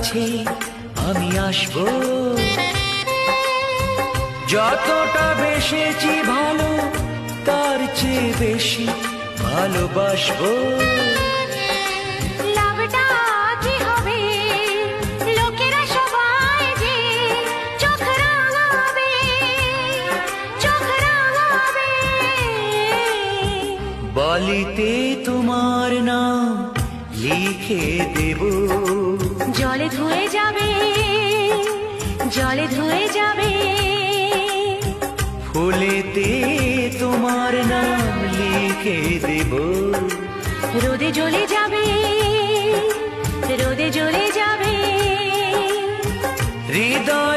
কাছে আমি আসবো। যতটা বেসেছি ভালো তার চেয়ে বেশি ভালোবাসবো। লাভটা কি হবে লোকেরা সবাই যে চোখ রাঙাবে, চোখ রাঙাবে। বলিতে তোমার নাম লিখে দেব, জলে ধুয়ে যাবে, জলে ধুয়ে যাবে। ফুলেতে তোমার নাম লিখে দেব, রোদে জ্বলে যাবে, রোদে জ্বলে যাবে। হৃদয়